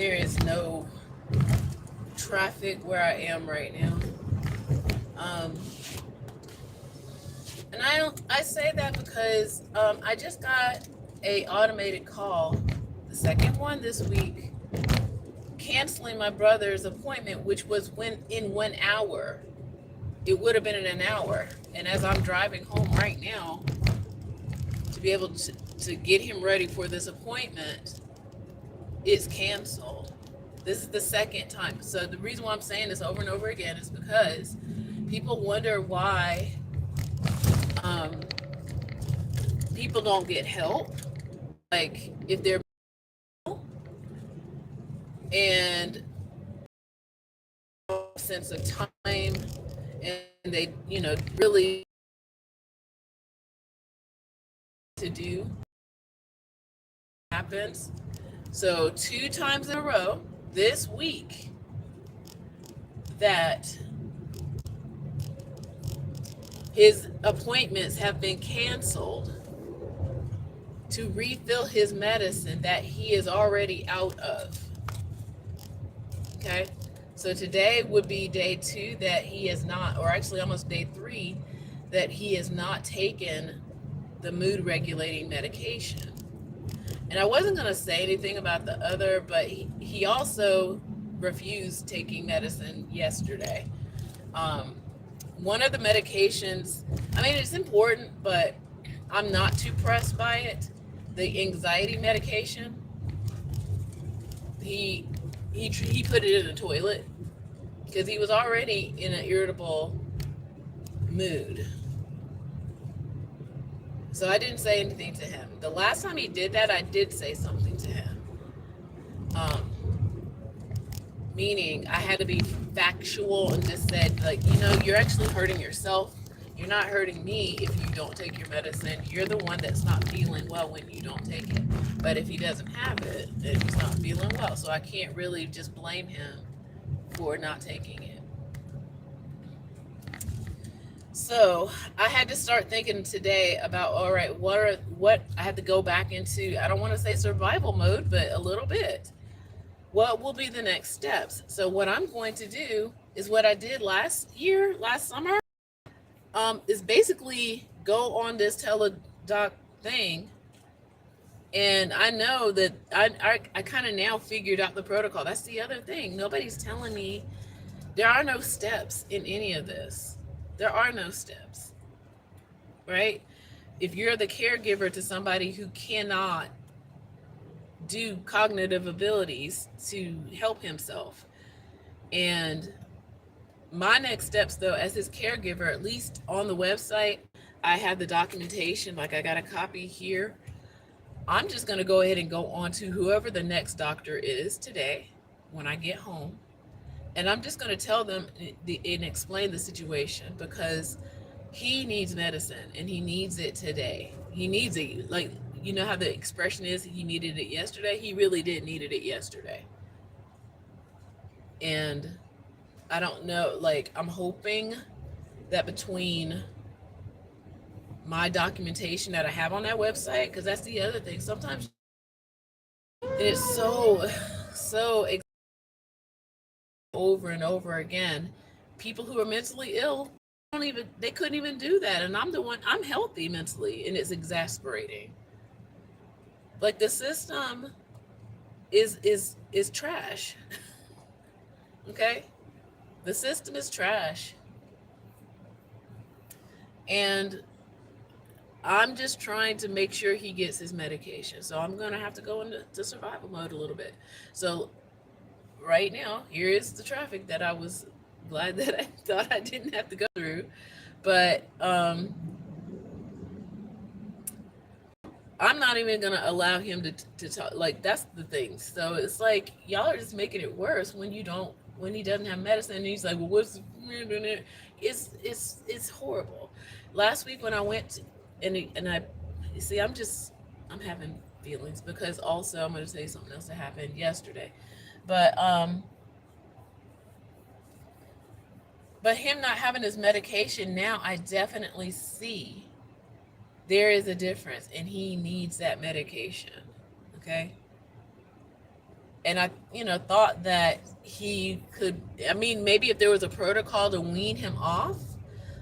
there is no traffic where I am right now. Um, and I say that because I just got a automated call, the second one this week, canceling my brother's appointment, which was in 1 hour. It would have been in an hour. And as I'm driving home right now to be able to get him ready for this appointment, it's canceled. This is the second time. So the reason why I'm saying this over and over again is because people wonder why people don't get help. Like if they're and sense of time and they, really to do happens. So 2 times in a row this week that his appointments have been canceled to refill his medicine that he is already out of. Okay, so today would be day 2 that he has not, or actually almost day 3, that he has not taken the mood regulating medication. And I wasn't going to say anything about the other, but he also refused taking medicine yesterday. One of the medications, I mean, it's important, but I'm not too pressed by it. The anxiety medication, he put it in the toilet because he was already in an irritable mood. So I didn't say anything to him. The last time he did that, I did say something to him. Meaning I had to be factual and just said, like, you're actually hurting yourself. You're not hurting me if you don't take your medicine. You're the one that's not feeling well when you don't take it. But if he doesn't have it, then he's not feeling well. So I can't really just blame him for not taking it. So I had to start thinking today about, all right, what I had to go back into. I don't want to say survival mode, but a little bit. What will be the next steps? So what I'm going to do is what I did last summer, is basically go on this teledoc thing. And I know that I kind of now figured out the protocol. That's the other thing. Nobody's telling me. There are no steps in any of this. There are no steps, right? If you're the caregiver to somebody who cannot do cognitive abilities to help himself. And my next steps, though, as his caregiver, at least on the website, I have the documentation. Like, I got a copy here. I'm just going to go ahead and go on to whoever the next doctor is today when I get home. And I'm just going to tell them and explain the situation, because he needs medicine and he needs it today. He needs it. Like, you know how the expression is, he needed it yesterday? He really did needed it yesterday. And I don't know, like, I'm hoping that between my documentation that I have on that website, because that's the other thing. Sometimes it's so over and over again. People who are mentally ill they couldn't even do that. And I'm healthy mentally, and it's exasperating. Like, the system is trash. Okay? The system is trash. And I'm just trying to make sure he gets his medication. So I'm going to have to go into survival mode a little bit. So right now, here is the traffic that I was glad that I thought I didn't have to go through. But I'm not even going to allow him to talk. Like, that's the thing. So it's like, y'all are just making it worse when he doesn't have medicine. And he's like, well, what's it's horrible. Last week when I went and I see, I'm having feelings, because also I'm going to tell you something else that happened yesterday. But him not having his medication now, I definitely see there is a difference, and he needs that medication. Okay? And I, thought that he could, I mean, maybe if there was a protocol to wean him off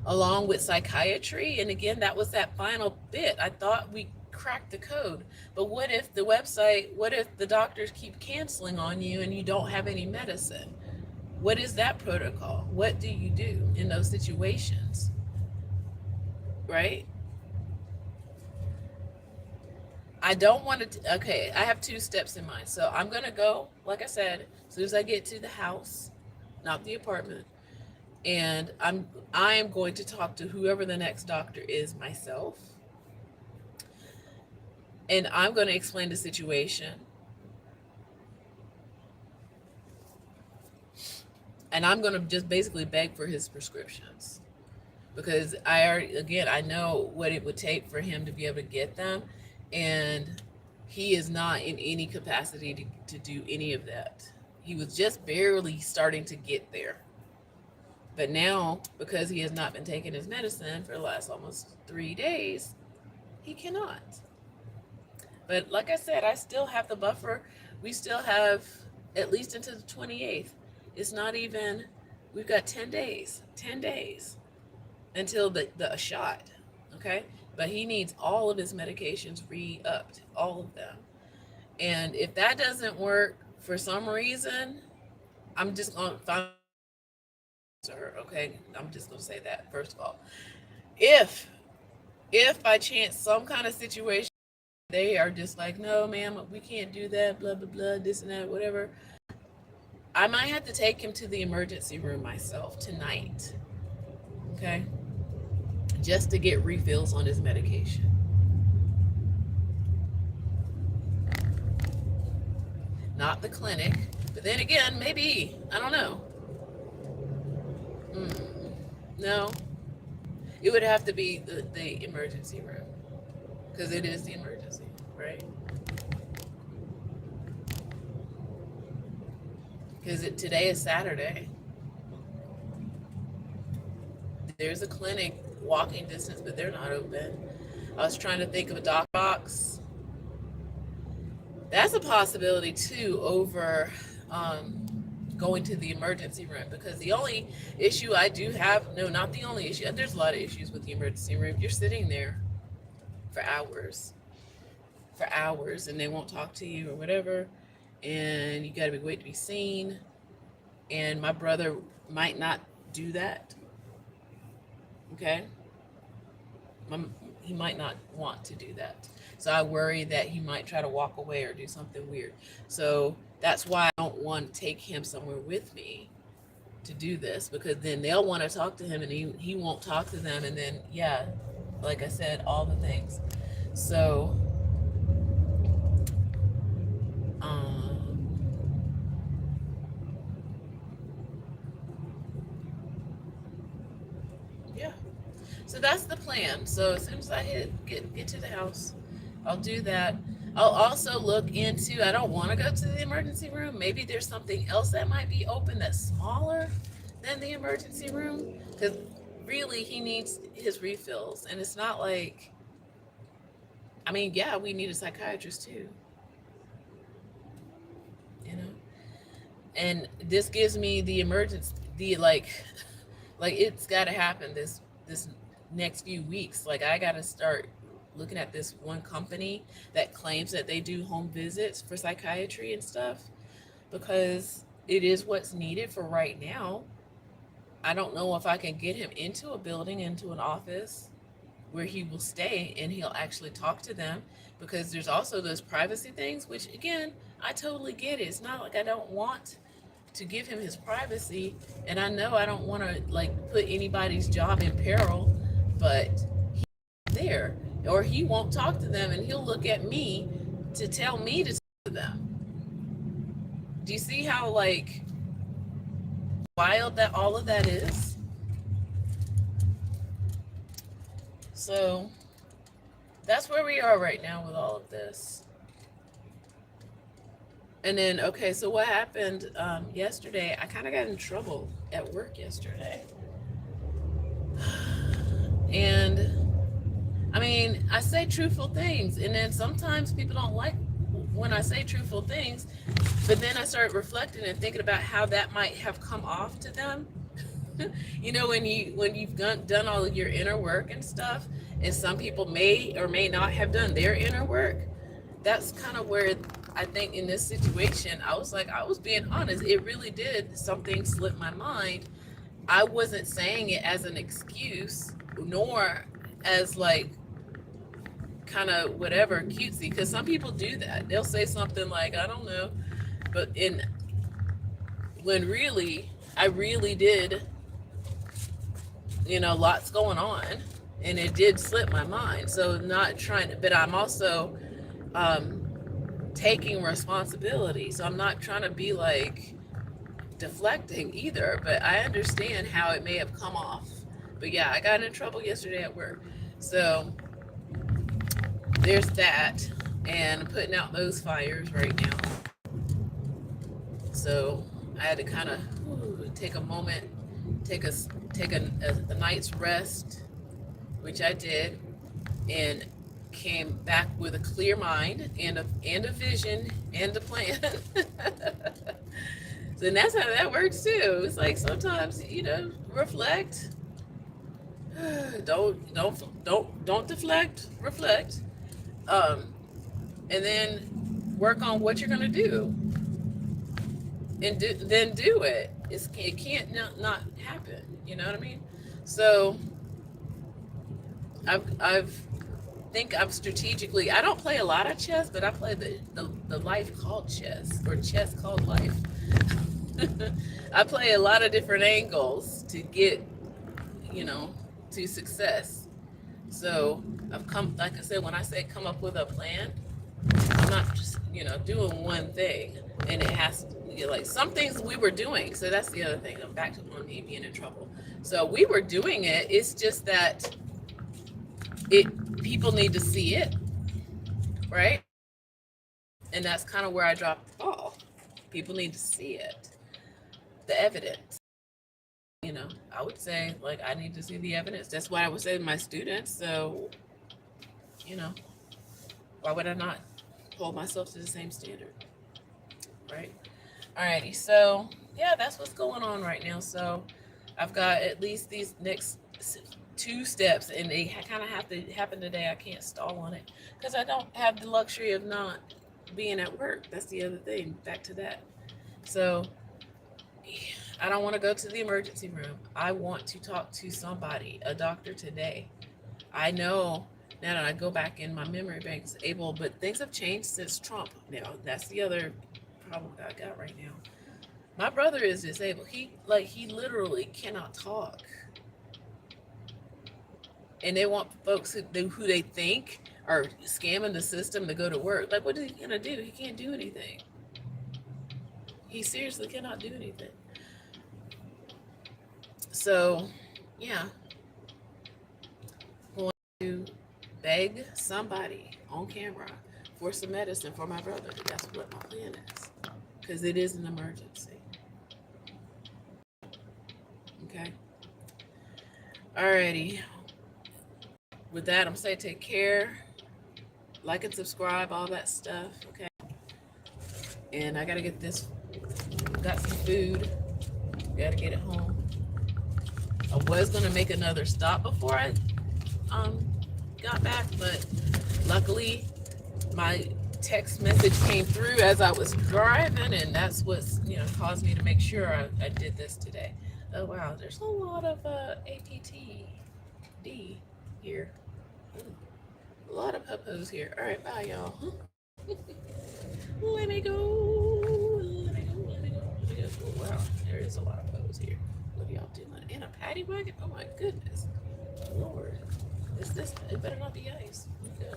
along with psychiatry. And again, that was that final bit. I thought we cracked the code. But what if the doctors keep canceling on you and you don't have any medicine? What is that protocol? What do you do in those situations? Right? I don't want to, okay, I have 2 steps in mind. So I'm going to go, like I said, as soon as I get to the house, not the apartment, and I am going to talk to whoever the next doctor is myself. And I'm going to explain the situation. And I'm going to just basically beg for his prescriptions. Because I know what it would take for him to be able to get them. And he is not in any capacity to do any of that. He was just barely starting to get there. But now, because he has not been taking his medicine for the last almost 3 days, he cannot. But like I said, I still have the buffer. We still have at least until the 28th. It's not even, we've got 10 days until the shot, okay? But he needs all of his medications re-upped, all of them. And if that doesn't work for some reason, I'm just going to find her, okay? I'm just going to say that, first of all. If by chance some kind of situation, they are just like, no, ma'am, we can't do that, blah, blah, blah, this and that, whatever, I might have to take him to the emergency room myself tonight, okay? Just to get refills on his medication. Not the clinic, but then again, maybe, I don't know. No, it would have to be the emergency room, because it is the emergency, right? Because today is Saturday. There's a clinic walking distance, but they're not open. I was trying to think of a doc box. That's a possibility too, over going to the emergency room, because the only issue I do have, no, not the only issue, there's a lot of issues with the emergency room. You're sitting there for hours and they won't talk to you or whatever, and you got to wait to be seen. And my brother might not do that, okay? He might not want to do that. So I worry that he might try to walk away or do something weird. So that's why I don't want to take him somewhere with me to do this, because then they'll want to talk to him and he won't talk to them. And then, yeah, like I said, all the things. So, yeah. So that's the plan. So as soon as I get to the house, I'll do that. I'll also look into, I don't want to go to the emergency room. Maybe there's something else that might be open that's smaller than the emergency room, because really he needs his refills. And it's not like, I mean, yeah, we need a psychiatrist too, you know? And this gives me the emergency, like it's got to happen this next few weeks. Like I got to start looking at this one company that claims that they do home visits for psychiatry and stuff, because it is what's needed for right now. I don't know if I can get him into a building, into an office where he will stay and he'll actually talk to them, because there's also those privacy things, which again, I totally get it. It's not like I don't want to give him his privacy, and I know I don't want to like put anybody's job in peril, but he's there, or he won't talk to them and he'll look at me to tell me to talk to them. Do you see how like wild that all of that is? So that's where we are right now with all of this. And then, okay, so what happened yesterday, I kind of got in trouble at work yesterday. And I mean, I say truthful things, and then sometimes people don't like when I say truthful things, but then I started reflecting and thinking about how that might have come off to them. You know, when you've done all of your inner work and stuff, and some people may or may not have done their inner work. That's kind of where I think in this situation, I was like, I was being honest. It really did something slip my mind. I wasn't saying it as an excuse, nor as like kind of whatever cutesy, because some people do that. They'll say something like, I don't know, but in when really I really did, lots going on, and it did slip my mind. So not trying to, but I'm also taking responsibility. So I'm not trying to be like deflecting either, but I understand how it may have come off. But yeah, I got in trouble yesterday at work. So there's that, and putting out those fires right now. So I had to kind of take a moment, take a night's rest, which I did, and came back with a clear mind and a vision and a plan. So that's how that works too. It's like sometimes, reflect. Don't deflect. Reflect, and then work on what you're gonna do, and then do it. It can't not happen. You know what I mean? So I've think I'm strategically. I don't play a lot of chess, but I play the life called chess, or chess called life. I play a lot of different angles to get, to success. So I've come, like I said, when I say come up with a plan, I'm not just, doing one thing, and it has to, like some things we were doing. So that's the other thing. I'm back to on me being in trouble. So we were doing it. It's just that people need to see it, right? And that's kind of where I dropped the ball. People need to see it, the evidence. I would say, like, I need to see the evidence. That's what I would say to my students. So, why would I not hold myself to the same standard, right? Alrighty, so yeah, that's what's going on right now. So I've got at least these next 2 steps, and they kind of have to happen today. I can't stall on it because I don't have the luxury of not being at work. That's the other thing. Back to that. So I don't want to go to the emergency room. I want to talk to somebody, a doctor today. I know now that I go back in my memory banks but things have changed since Trump. Now that's the other problem that I got right now. My brother is disabled. He literally cannot talk. And they want folks who they think are scamming the system to go to work. Like, what is he gonna do? He can't do anything. He seriously cannot do anything. So, yeah, I'm going to beg somebody on camera for some medicine for my brother. That's what my plan is, because it is an emergency. Okay. Alrighty. With that, I'm saying take care, like and subscribe, all that stuff. Okay. And I gotta get this. Got some food. Gotta get it home. I was gonna make another stop before I got back, but luckily my text message came through as I was driving, and that's what's caused me to make sure I did this today. Oh wow, there's a lot of APTD here. A lot of puppos here. All right, bye y'all. Let me go. Oh, wow, there is a lot of pose here. What are y'all doing? In a paddy wagon? Oh my goodness. Lord. It better not be ice. Okay.